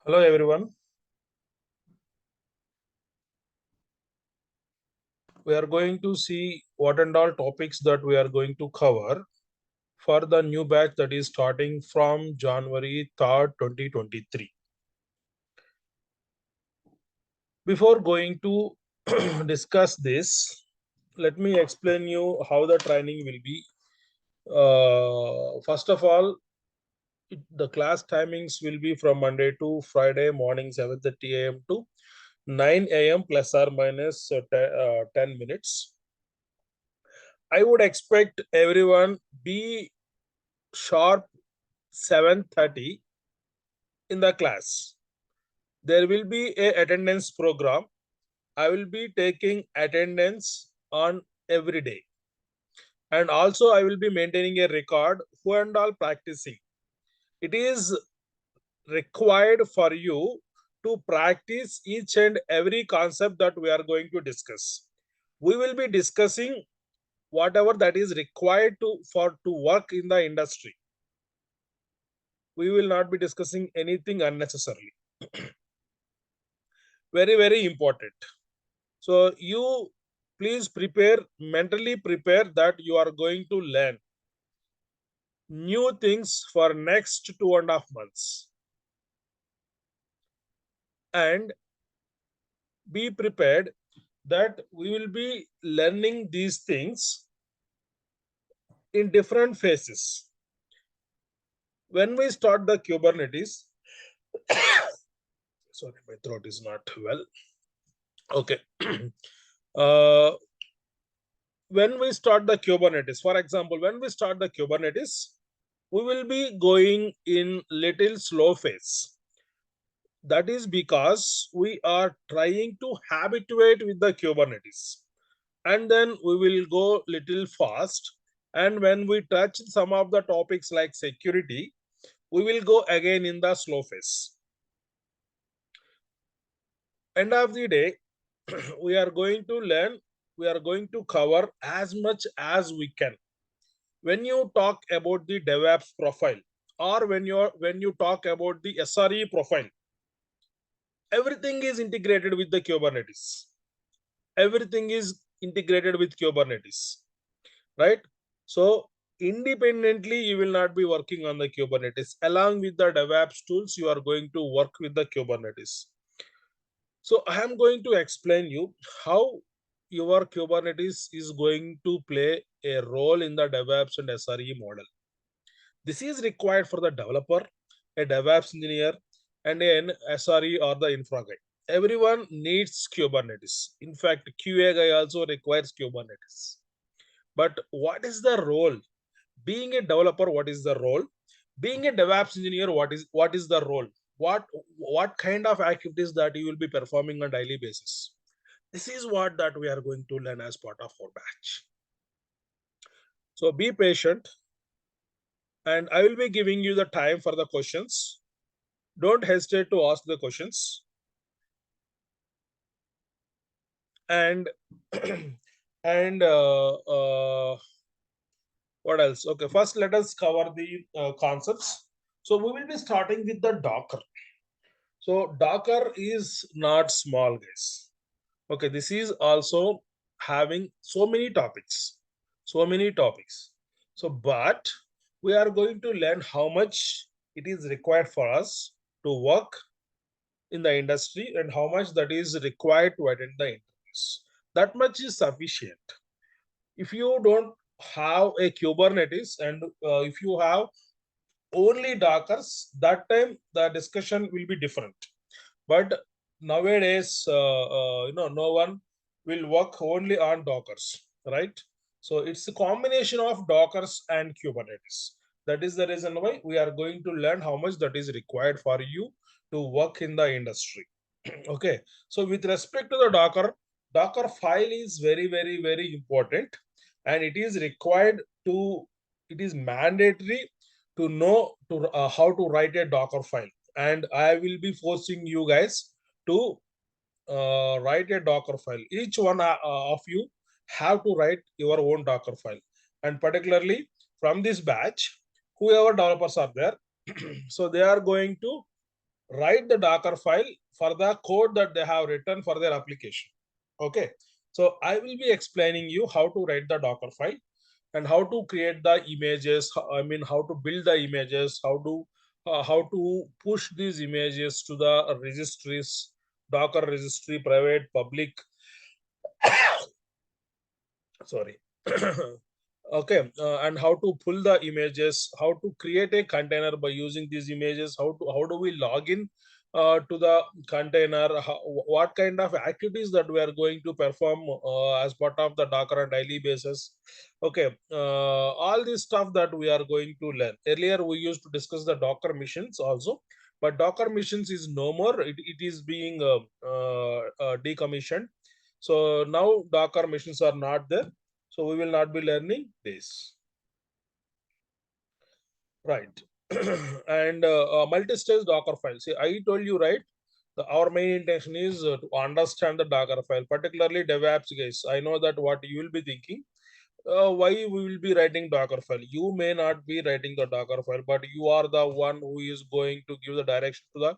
Hello everyone. We are going to see what and all topics that we are going to cover for the new batch that is starting from January 3rd, 2023. Before going to discuss this, let me explain you how the training will be. First of all, the class timings will be from Monday to Friday morning 7:30 a.m. to 9 a.m. plus or minus 10 minutes. I would expect everyone be sharp 7:30 in the class. There will be a attendance program. I will be taking attendance on every day. And also I will be maintaining a record who and all practicing. It is required for you to practice each and every concept that we are going to discuss. We will be discussing whatever that is required to work in the industry. We will not be discussing anything unnecessarily. Very, very important. So you please mentally prepare that you are going to learn new things for next 2.5 months. And be prepared that we will be learning these things in different phases. When we start the Kubernetes, sorry, my throat is not well. Okay. When we start the Kubernetes, for example, when we start the Kubernetes, we will be going in little slow phase. That is because we are trying to habituate with the Kubernetes. And then we will go little fast. And when we touch some of the topics like security, we will go again in the slow phase. End of the day, we are going to cover as much as we can. When you talk about the DevOps profile, or when you talk about the SRE profile, everything is integrated with the Kubernetes. Everything is integrated with Kubernetes, right? So independently, you will not be working on the Kubernetes. Along with the DevOps tools, you are going to work with the Kubernetes. So I am going to explain you how your Kubernetes is going to play a role in the DevOps and SRE model. This is required for the developer, a DevOps engineer, and an SRE or the infra guy. Everyone needs Kubernetes. In fact, QA guy also requires Kubernetes. But what is the role? Being a developer, what is the role? Being a DevOps engineer, what is the role? What kind of activities that you will be performing on daily basis? This is what that we are going to learn as part of our batch. So be patient, and I will be giving you the time for the questions. Don't hesitate to ask the questions. And and what else? Okay, first let us cover the concepts. So we will be starting with the Docker. So Docker is not small, guys. Okay, this is also having so many topics, so many topics. So, but we are going to learn how much it is required for us to work in the industry and how much that is required to attend the interviews. That much is sufficient. If you don't have a Kubernetes and if you have only Dockers, that time the discussion will be different. But nowadays, no one will work only on Dockers, right? So it's a combination of Dockers and Kubernetes. That is the reason why we are going to learn how much that is required for you to work in the industry. Okay. So with respect to the Docker file is very, very, very important, and it is required to, it is mandatory to know how to write a Docker file. And I will be forcing you guys to write a Docker file. Each one of you have to write your own Docker file. And particularly from this batch, whoever developers are there, so they are going to write the Docker file for the code that they have written for their application. Okay. So I will be explaining you how to write the Docker file and how to create the images. I mean, how to build the images, how to push these images to the registries, Docker registry, private, public. Sorry. Okay, and how to pull the images, how to create a container by using these images, how do we log in to the container, what kind of activities that we are going to perform as part of the Docker on daily basis. Okay, all this stuff that we are going to learn. Earlier we used to discuss the Docker missions also, but Docker missions is no more. It is being decommissioned. So now Docker missions are not there. So we will not be learning this. Right. And multi-stage Docker file. See, I told you, right? Our main intention is to understand the Docker file, particularly DevOps guys. I know that what you will be thinking. Why we will be writing Docker file? You may not be writing the Docker file, but you are the one who is going to give the direction to the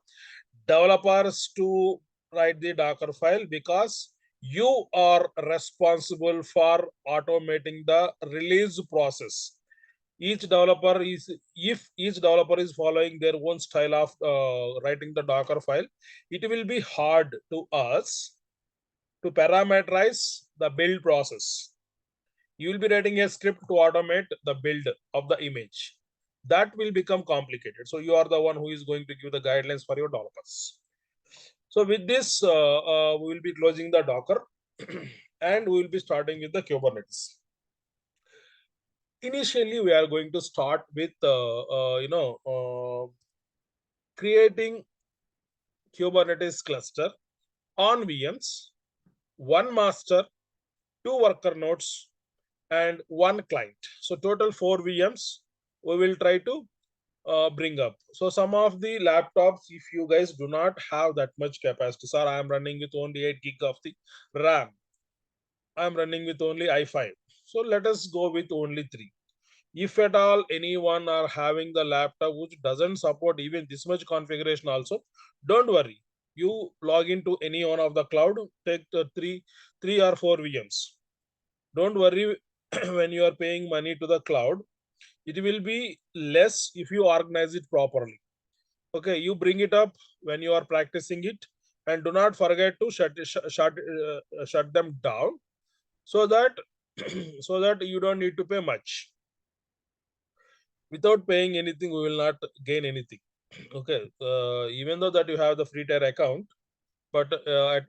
developers to write the Docker file, because you are responsible for automating the release process. Each developer is, if each developer is following their own style of writing the Docker file, it will be hard to us to parameterize the build process. You will be writing a script to automate the build of the image. That will become complicated. So you are the one who is going to give the guidelines for your developers. So with this, we will be closing the Docker and we will be starting with the Kubernetes. Initially we are going to start with creating Kubernetes cluster on VMs, one master, two worker nodes, and one client. So total 4 VMs we will try to bring up. So some of the laptops, if you guys do not have that much capacity, sir, I am running with only 8 gig of the RAM. I am running with only i5. So let us go with only 3. If at all anyone are having the laptop which doesn't support even this much configuration also, don't worry. You log into any one of the cloud, take the three or four VMs. Don't worry. When you are paying money to the cloud, it will be less if you organize it properly. Okay, you bring it up when you are practicing it, and do not forget to shut them down, so that so that you don't need to pay much. Without paying anything, we will not gain anything. Okay, even though that you have the free tier account, but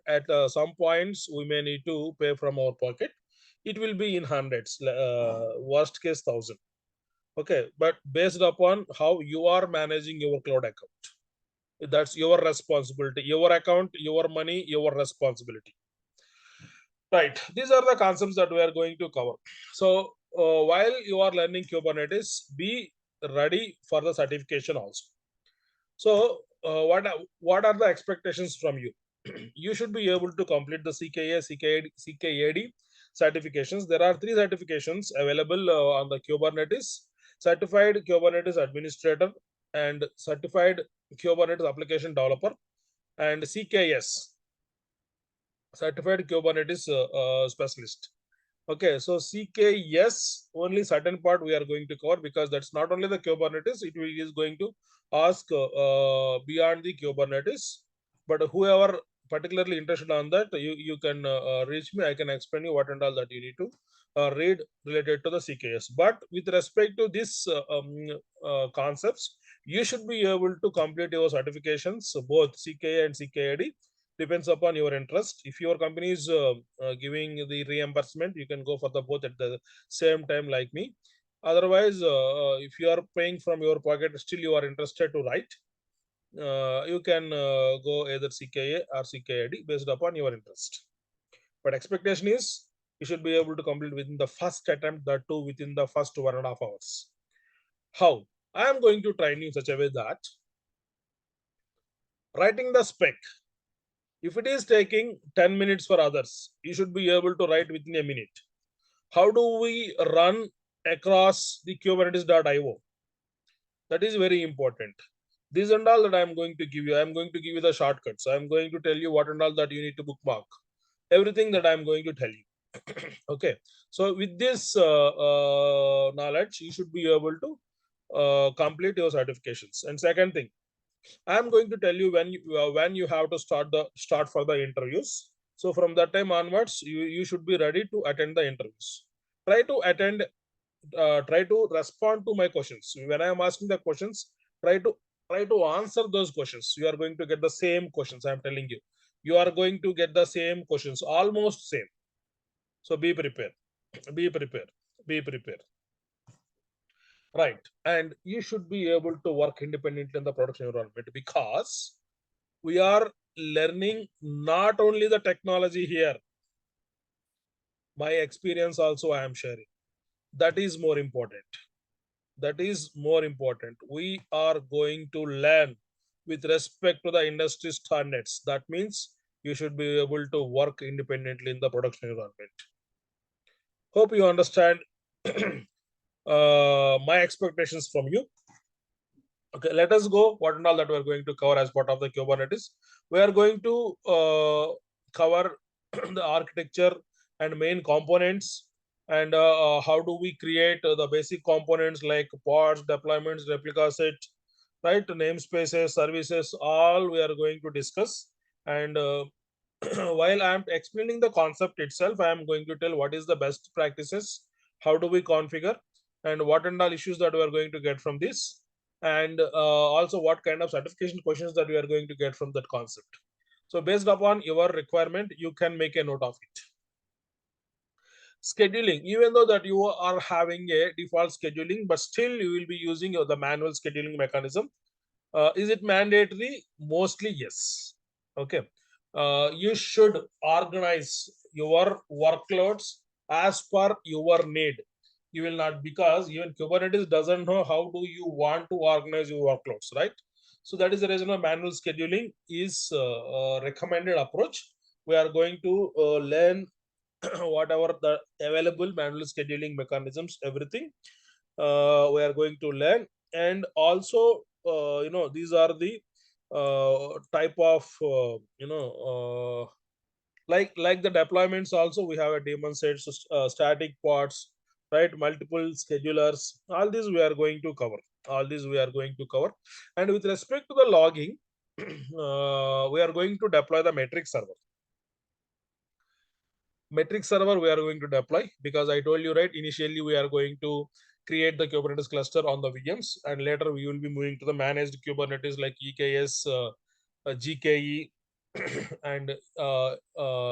at some points we may need to pay from our pocket. It will be in hundreds, worst case 1,000. Okay, but based upon how you are managing your cloud account, that's your responsibility. Your account, your money, your responsibility. Right, these are the concepts that we are going to cover. So while you are learning Kubernetes, be ready for the certification also. So what are the expectations from you? You should be able to complete the CKAD certifications. There are 3 certifications available on the Kubernetes: certified Kubernetes administrator, and certified Kubernetes application developer, and CKS, certified Kubernetes specialist. Okay, so CKS, only certain part we are going to cover, because that's not only the Kubernetes, it is going to ask beyond the Kubernetes. But whoever particularly interested on that, you can reach me. I can explain you what and all that you need to read related to the CKS. But with respect to this concepts, you should be able to complete your certifications, both CKA and CKAD. Depends upon your interest. If your company is giving the reimbursement, you can go for the both at the same time like me. Otherwise, if you are paying from your pocket, still you are interested to write, you can go either CKA or CKAD based upon your interest. But expectation is you should be able to complete within the first attempt, that too within the first 1.5 hours. How? I am going to train you in such a way that writing the spec, if it is taking 10 minutes for others, you should be able to write within a minute. How do we run across the Kubernetes.io? That is very important. This and all that I'm going to give you. I'm going to give you the shortcuts. I'm going to tell you what and all that you need to bookmark. Everything that I'm going to tell you. Okay. So with this knowledge, you should be able to complete your certifications. And second thing, I'm going to tell you when you have to start for the interviews. So from that time onwards, you should be ready to attend the interviews. Try to attend. Try to respond to my questions. When I am asking the questions, try to answer those questions. You are going to get the same questions. I am telling you. You are going to get the same questions, almost same. So be prepared. Be prepared. Be prepared. Right. And you should be able to work independently in the production environment because we are learning not only the technology here, my experience also I am sharing. That is more important. That is more important. We are going to learn with respect to the industry standards. That means you should be able to work independently in the production environment. Hope you understand my expectations from you. Okay, let us go. What and all that we're going to cover as part of the Kubernetes. We are going to cover the architecture and main components, and how do we create the basic components like pods, deployments, replica set, right? Namespaces, services, all we are going to discuss. And while I'm explaining the concept itself, I am going to tell what is the best practices, how do we configure, and what and all issues that we are going to get from this, and also what kind of certification questions that we are going to get from that concept. So based upon your requirement, you can make a note of it. Scheduling, even though that you are having a default scheduling, but still you will be using the manual scheduling mechanism. Is it mandatory? Mostly yes. Okay. You should organize your workloads as per your need. You will not, because even Kubernetes doesn't know how do you want to organize your workloads, right? So that is the reason why manual scheduling is a recommended approach. We are going to learn whatever the available manual scheduling mechanisms, everything we are going to learn. And also these are the type of like the deployments also, we have a daemon sets, static pods, right? Multiple schedulers. All these we are going to cover. All these we are going to cover. And with respect to the logging, we are going to deploy the metric server. Metric server we are going to deploy because I told you, right, initially we are going to create the Kubernetes cluster on the VMs, and later we will be moving to the managed Kubernetes like EKS, GKE, and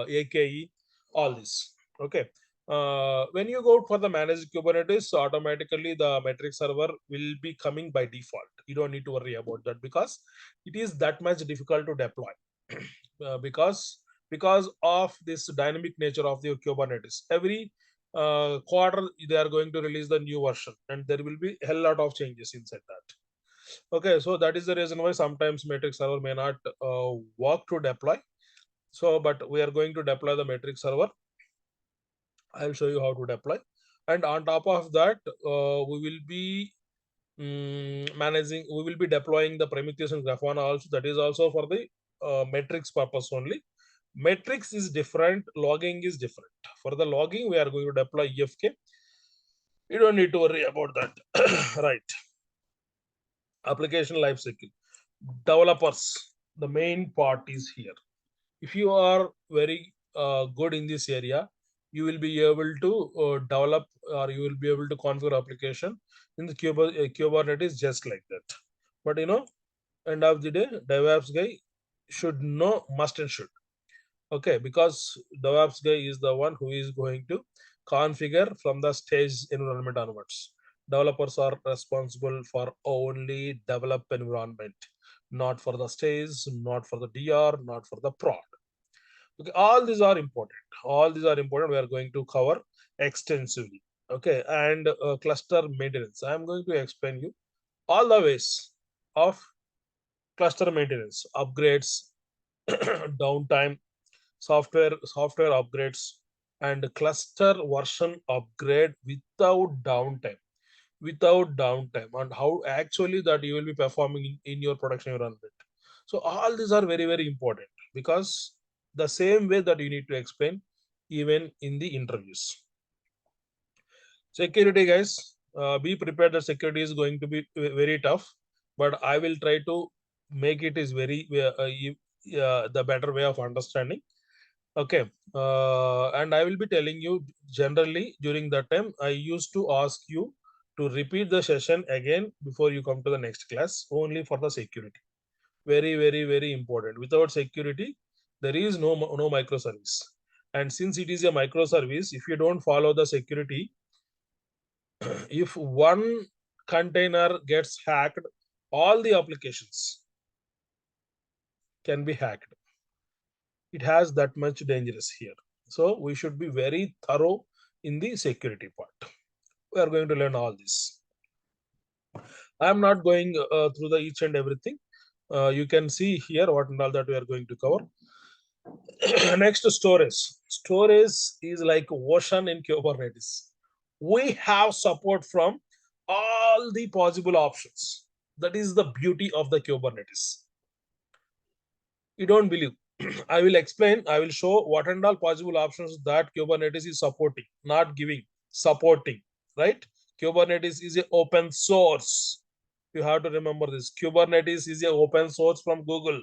AKE, all this. Okay. When you go for the managed Kubernetes, automatically the metric server will be coming by default. You don't need to worry about that because it is that much difficult to deploy. Because of this dynamic nature of the Kubernetes. Every quarter they are going to release the new version, and there will be a hell lot of changes inside that. Okay, so that is the reason why sometimes metric server may not work to deploy. So, but we are going to deploy the metric server. I'll show you how to deploy, and on top of that, we will be managing. We will be deploying the Prometheus and Grafana also. That is also for the metrics purpose only. Metrics is different, logging is different. For the logging, we are going to deploy EFK. You don't need to worry about that. Right. Application lifecycle. Developers, the main part is here. If you are very good in this area, you will be able to develop, or you will be able to configure application in the Kubernetes just like that. But end of the day, DevOps guy should know, must and should. Okay, because DevOps guy is the one who is going to configure from the stage environment onwards. Developers are responsible for only develop environment, not for the stage, not for the DR, not for the prod. Okay, all these are important. All these are important. We are going to cover extensively. Okay, and cluster maintenance. I am going to explain you all the ways of cluster maintenance, upgrades, downtime, software upgrades, and cluster version upgrade without downtime. without downtime, and how actually that you will be performing in your production environment. So all these are very, very important, because the same way that you need to explain even in the interviews. Security, guys, be prepared that security is going to be very tough, but I will try to make it is very the better way of understanding. Okay. And I will be telling you generally during that time, I used to ask you to repeat the session again before you come to the next class, only for the security. Very, very, very important. Without security, there is no microservice. And since it is a microservice, if you don't follow the security, if one container gets hacked, all the applications can be hacked. It has that much dangerous here. So we should be very thorough in the security part. We are going to learn all this. I am not going through the each and everything. You can see here what and all that we are going to cover. Next, storage. Storage is like ocean in Kubernetes. We have support from all the possible options. That is the beauty of the Kubernetes. You don't believe. I will explain, I will show what and all possible options that Kubernetes is supporting, not giving, supporting, right? Kubernetes is an open source. You have to remember this. Kubernetes is an open source from Google.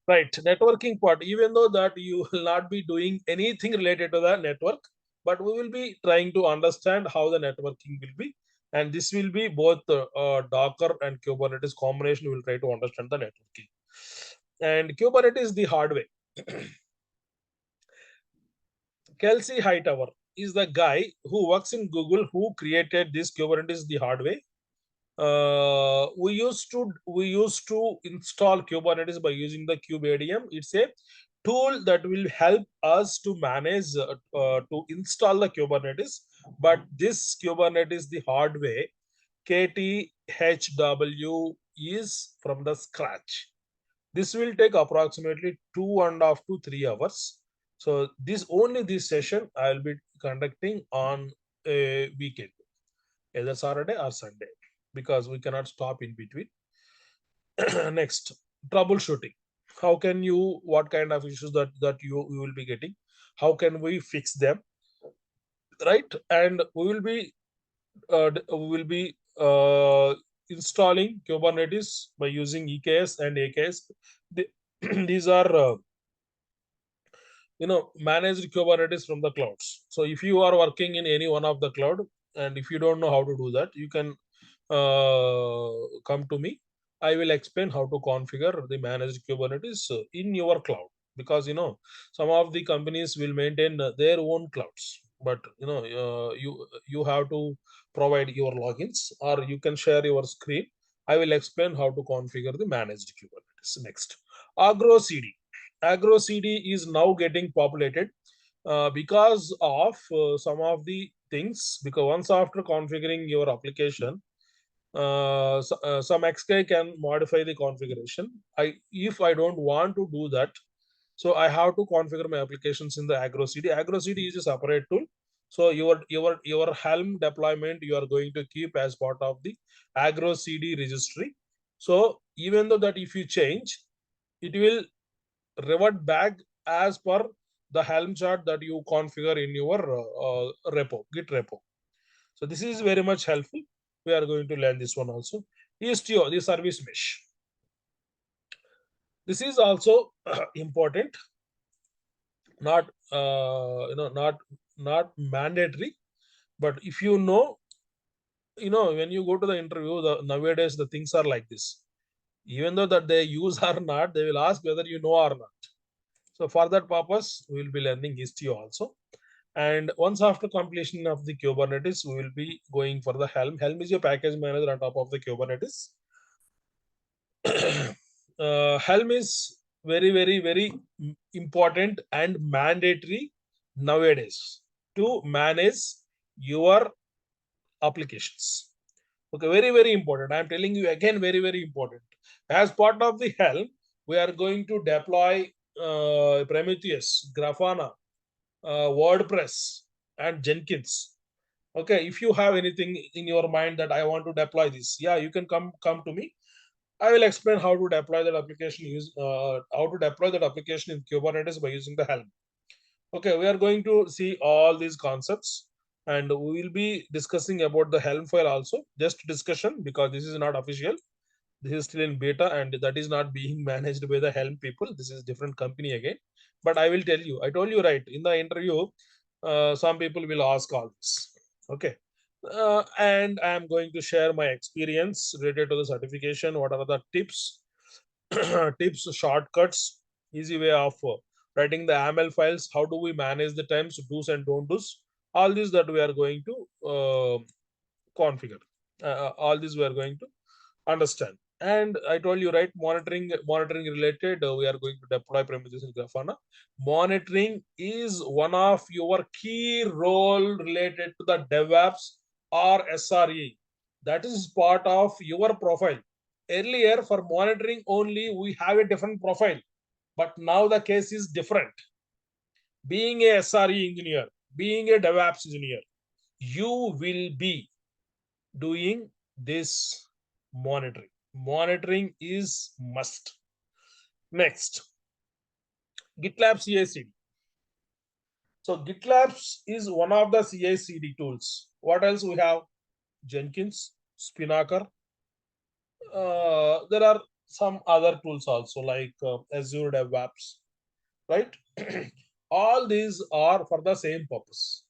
Right, networking part, even though that you will not be doing anything related to the network, but we will be trying to understand how the networking will be. And this will be both Docker and Kubernetes combination. We will try to understand the networking. And Kubernetes the hard way. Kelsey Hightower is the guy who works in Google who created this Kubernetes the hard way. We used to install Kubernetes by using the kubeadm. It's a tool that will help us to manage to install the Kubernetes. But this Kubernetes the hard way, KTHW, is from the scratch. This will take approximately 2.5 to 3 hours. So this session I will be conducting on a weekend, either Saturday or Sunday, because we cannot stop in between. Next, troubleshooting. How can you, what kind of issues that you will be getting? How can we fix them? Right, and we will be installing Kubernetes by using EKS and AKS. These are managed Kubernetes from the clouds. So if you are working in any one of the cloud, and if you don't know how to do that, you can come to me. I will explain how to configure the managed Kubernetes in your cloud, because some of the companies will maintain their own clouds, but you have to provide your logins, or you can share your screen. I will explain how to configure the managed Kubernetes. Next, Agro CD. Agro CD is now getting populated because of some of the things. Because once after configuring your application, some XK can modify the configuration. If I don't want to do that, so I have to configure my applications in the Agro CD. Agro CD is a separate tool. So your Helm deployment you are going to keep as part of the Agro CD registry. So even though that if you change, it will revert back as per the Helm chart that you configure in your repo, Git repo. So this is very much helpful. We are going to learn this one also. ISTO, the service mesh. This is also important. Not not mandatory, but if when you go to the interview, nowadays the things are like this. Even though that they use or not, they will ask whether you know or not. So for that purpose, we will be learning ISTO also. And once after completion of the Kubernetes, we will be going for the Helm. Helm is your package manager on top of the Kubernetes. Helm is very, very, very important and mandatory nowadays to manage your applications. Okay, very, very important. I'm telling you again, very, very important. As part of the Helm, we are going to deploy Prometheus, Grafana, WordPress, and Jenkins. Okay, if you have anything in your mind that I want to deploy this, yeah, you can come to me. I will explain how to deploy that application, how to deploy that application in Kubernetes by using the Helm. Okay, we are going to see all these concepts, and we will be discussing about the Helm file also. Just discussion, because this is not official. This is still in beta, and that is not being managed by the Helm people. This is different company again. But I will tell you. I told you right in the interview. Some people will ask all this. Okay. And I am going to share my experience related to the certification. What are the tips, tips, shortcuts, easy way of writing the AML files. How do we manage the times, do's and don't do's? All these that we are going to configure. All these we are going to understand. And I told you, right, monitoring related, we are going to deploy Prometheus in Grafana. Monitoring is one of your key role related to the DevOps or SRE. That is part of your profile. Earlier, for monitoring only, we have a different profile, but now the case is different. Being a SRE engineer, being a DevOps engineer, you will be doing this monitoring. Monitoring is must. Next, GitLab CICD. So GitLab is one of the CICD tools. What else we have? Jenkins, Spinnaker. There are some other tools also like Azure DevOps, right? All these are for the same purpose.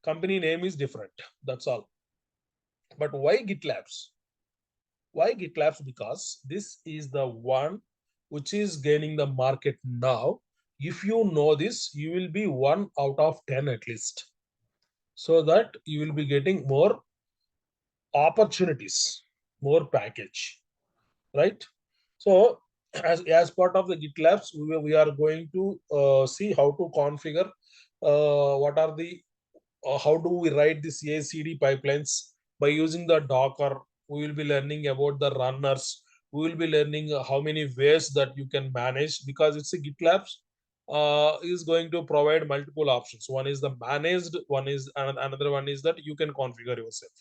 Company name is different. That's all. But why GitLabs? Why GitLabs? Because this is the one which is gaining the market now. If you know this, you will be 1 out of 10 at least. So that you will be getting more opportunities, more package, right? So as part of the GitLabs, we are going to see how to configure what are the how do we write the CI/CD pipelines by using the Docker. We will be learning about the runners. We will be learning how many ways that you can manage, because it's a GitLab is going to provide multiple options. One is the managed, one is another one is that you can configure yourself.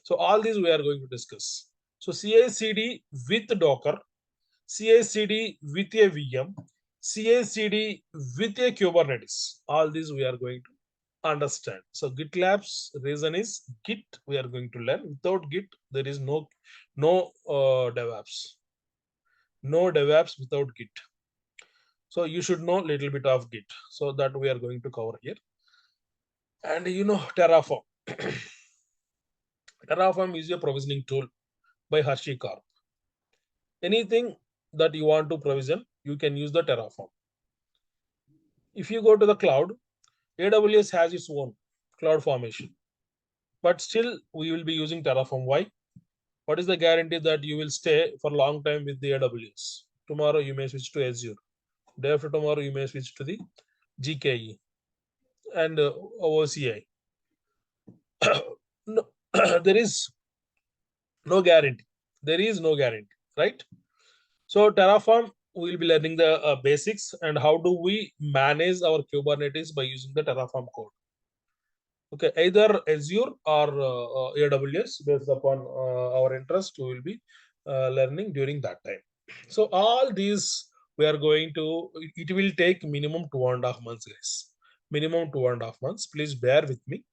So all these we are going to discuss. So CI/CD with Docker, CI/CD with a VM, CI/CD with a Kubernetes. All these we are going to understand. So GitLab's reason is Git we are going to learn. Without Git, there is no DevOps. No DevOps without Git. So you should know a little bit of Git. So that we are going to cover here. And you know Terraform. Terraform is a provisioning tool by HashiCorp. Anything that you want to provision, you can use the Terraform. If you go to the cloud, AWS has its own cloud formation, but still we will be using Terraform. Why? What is the guarantee that you will stay for a long time with the AWS? Tomorrow you may switch to Azure. Day after tomorrow you may switch to the GKE and OCI. No, there is no guarantee. There is no guarantee, right? So Terraform, we will be learning the basics and how do we manage our Kubernetes by using the Terraform code. Okay, either Azure or AWS based upon our interest, we will be learning during that time. So all these we are going to, it will take minimum 2.5 months, guys. Minimum 2.5 months. Please bear with me.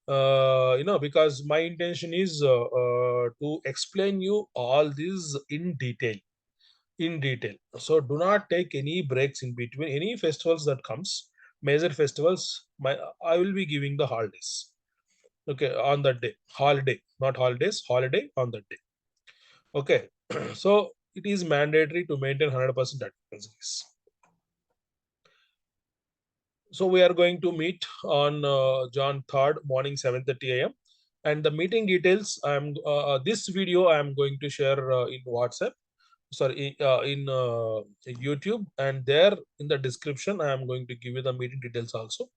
Because my intention is to explain you all these in detail. So do not take any breaks in between. Any festivals that comes, major festivals, I will be giving the holidays. Okay, on that day, holiday, not holidays, holiday on that day. Okay, so it is mandatory to maintain 100% attendance. So we are going to meet on Jan 3rd morning 7:30 a.m. And the meeting details, this video I am going to share in WhatsApp. Sorry, in YouTube, and there in the description I am going to give you the meeting details also.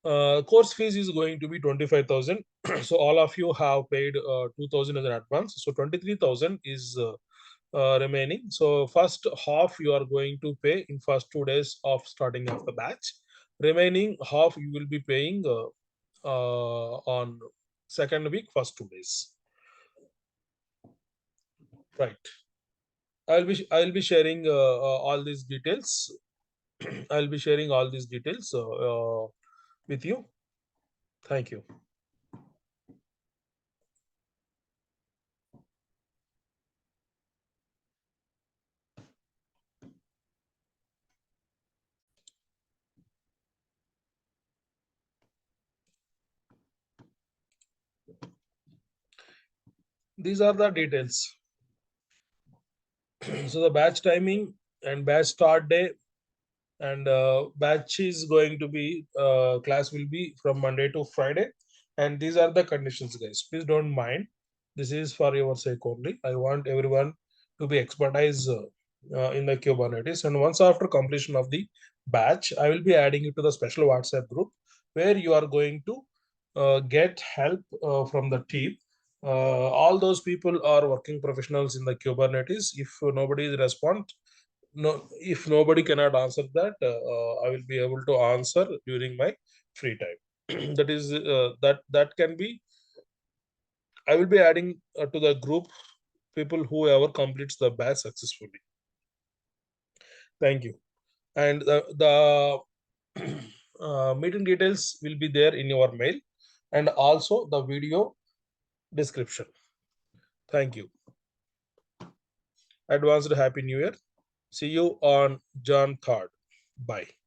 Course fees is going to be 25,000. So all of you have paid 2,000 as an advance. So 23,000 is remaining. So first half you are going to pay in first 2 days of starting of the batch. Remaining half you will be paying on second week, first 2 days. Right. I'll be sharing all these details. I'll be sharing all these details with you. Thank you. These are the details. So the batch timing and batch start day and batch is going to be class will be from Monday to Friday, and these are the conditions, guys. Please don't mind. This is for your sake only. I want everyone to be expertise in the Kubernetes, and once after completion of the batch, I will be adding it to the special WhatsApp group where you are going to get help from the team. All those people are working professionals in the Kubernetes. If nobody respond, no, if nobody cannot answer that, I will be able to answer during my free time. That is that can be. I will be adding to the group people whoever completes the batch successfully. Thank you. And the meeting details will be there in your mail, and also the video description. Thank you. Advanced Happy New Year. See you on Jan 3rd. Bye.